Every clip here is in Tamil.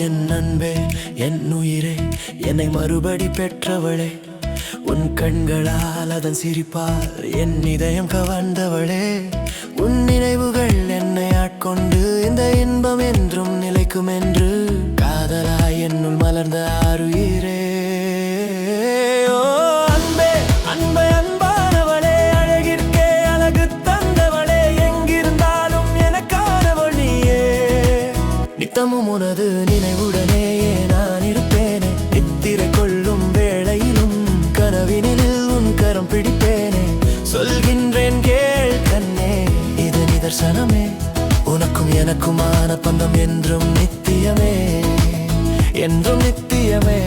என் அன்பே என் உயிரே என்னை மறுபடி பெற்றவளே உன் கண்களால் அதன் சிரிப்பால் என் இதயம் கவர்ந்தவளே உன் நினைவுகள் என்னை ஆட்கொண்டு இந்த இன்பம் என்றும் நிலைக்கும் என்று காதலாய் என்னுள் மலர்ந்த ஆருயிரே ஓ அன்பே அன்பே அன்பானவளே அழகிற்கே அழகு தந்தவளே எங்கிருந்தாலும் எனக்கானவள் நீயே நித்தமும் உனது நினைவுடனேயே நான் இருப்பேனே நித்திரை கொள்ளும் வேளையிலும் கனவினில் உன் கரம் பிடிப்பேனே சொல்கின்றேன் கேள் கண்ணே இது நிதர்சனமே உனக்கும் எனக்குமான பந்தம் என்றும் நித்தியமே என்றும் நித்தியமே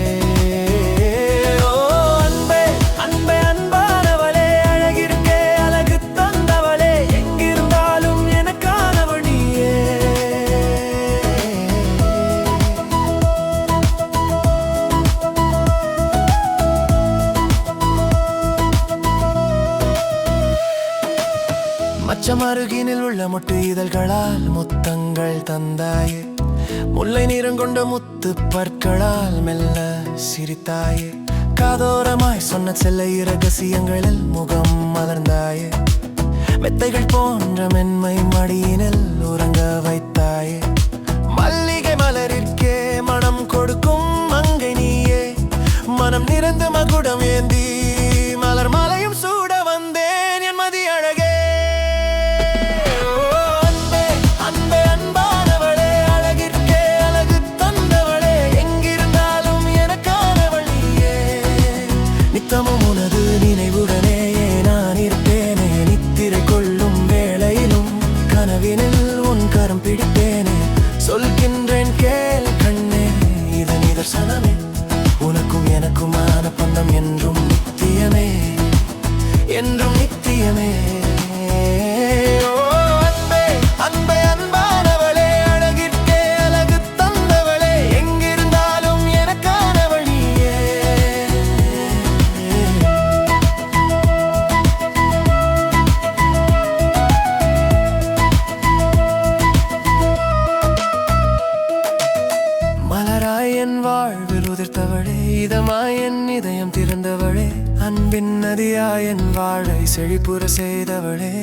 ஓ அன்பே அன்பே அன்பானவளே அழகிற்கே அழகு தந்தவளே எங்கிருந்தாலும் எனக்கானவள் நீயே மச்சம் அருகினில் உள்ள மொட்டு இதழ்களால் முத்தங்கள் தந்தாயே முல்லை நிறங்கொண்ட முத்து பற்களால் மெல்ல சிரித்தாயே காதோரமாய் சொன்ன செல்ல இரகசியங்களில் முகம் மலர்ந்தாயே மெத்தைகள் போன்ற மென்மை மடியினில் உறங்க வைத்தாயே மல்லிகை மலரிற்கே மனம் கொடுக்கும் மங்கை நீயே மனம் நிறைந்து மகுடம் ஏந்தி மலர் மாலையும் சூட வந்தேன் என் மதி அழகே நித்தமும் உனது நினைவுடனேயே நான் இருப்பேனே நித்திரை கொள்ளும் வேளையிலும் கனவினில் உன் கரம் பிடிப்பேனே சொல்கின்றேன் கேள் கண்ணே இது நிதர்சனமே உனக்கும் எனக்குமான பந்தம் என்றும் நித்தியமே என்றும் நித்தியமே என் வாழ்வில் உதிர்த்தவளே இதமாய் என் இதயம் திறந்தவளே அன்பின் நதியாய் என் வாழை செழிப்புற செய்தவளே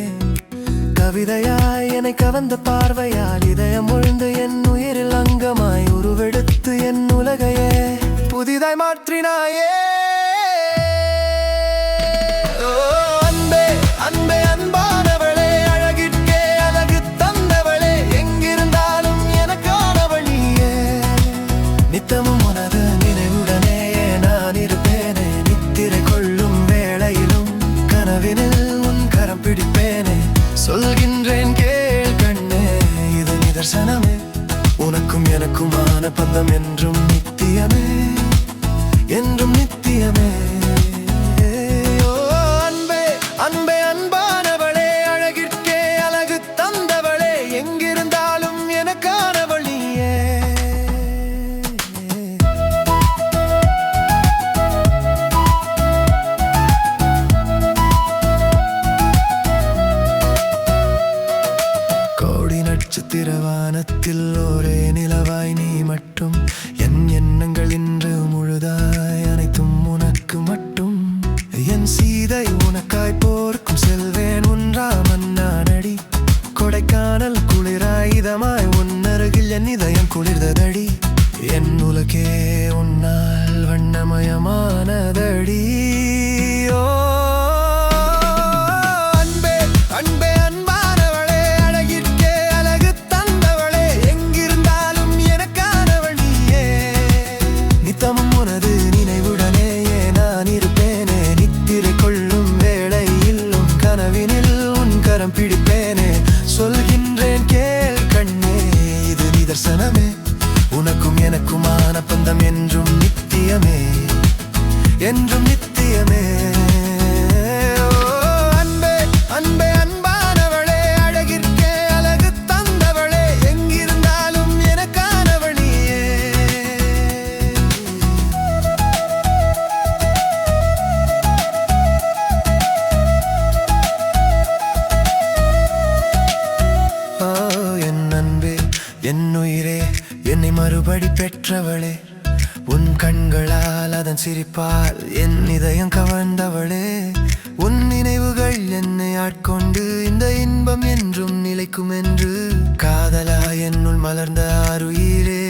கவிதையாய் என்னை கவர்ந்த பார்வையால் இதயம் உழ்ந்து என் உயிரில் அங்கமாய் உருவெடுத்து என் உலகையே புதிதாய் மாற்றினாயே அன்பே அன்பே அன்பானவளே அழகிற்கே அழகு தந்தவளே எங்கிருந்தாலும் எனக்கானவள் நீயே நித்தமும் உனது நினைவுடனேயே நான் இருப்பேனே நித்திரை கொள்ளும் வேளையிலும் கனவினில் உன் கரம் பிடிப்பேனே சொல்கின்றேன் கேள் கண்ணே இது நிதர்சனமே உனக்கும் எனக்குமான பந்தம் என்றும் நித்தியமே என்றும் நித்தியமே ஓ அன்பே அன்பே அன்பானவளே அழகிற்கே அழகு தந்தவளே எங்கிருந்தாலும் எனக்கானவள் நீயே நட்சத்திரவானத்தில் ஒரே நிலவாய் நீ மட்டும் என் எண்ணங்கள் இன்று முழுதாய் அனைத்தும் உனக்கு மட்டும் என் சீதை உனக்காய் போர்க்கும் செல்வேன் ஒன்றா மன்னானடி கொடைக்கானல் குளிராய் இதமாய் உன்னருகில் என் இதயம் குளிர்ந்ததடி என் உலகே உன்னால் வண்ணமயமானதடி ஓ அன்பே அன்பே உனது நினைவுடனேயே நான் இருப்பேனே நித்திரை கொள்ளும் வேளையிலும் கனவினில் உன் கரம் பிடிப்பேனே சொல்கின்றேன் கேள் கண்ணே இது நிதர்சனமே உனக்கும் எனக்குமான பந்தம் என்றும் நித்தியமே என்றும் நித்தியமே அன்பே அன்பே அன்பானவளே அழகிற்கே அழகு தந்தவளே எங்கிருந்தாலும் எனக்கானவள் நீயே என் அன்பே என் உயிரே என்னை மறுபடி பெற்ற பெற்றவளே, உன் கண்களால் அதன் சிரிப்பால் என் இதயம் கவர்ந்தவளே. உன் நினைவுகள் என்னை ஆட்கொண்டு இந்த இன்பம் என்றும் நிலைக்கும் என்று காதலா என்னுள் மலர்ந்த ஆருயிரே.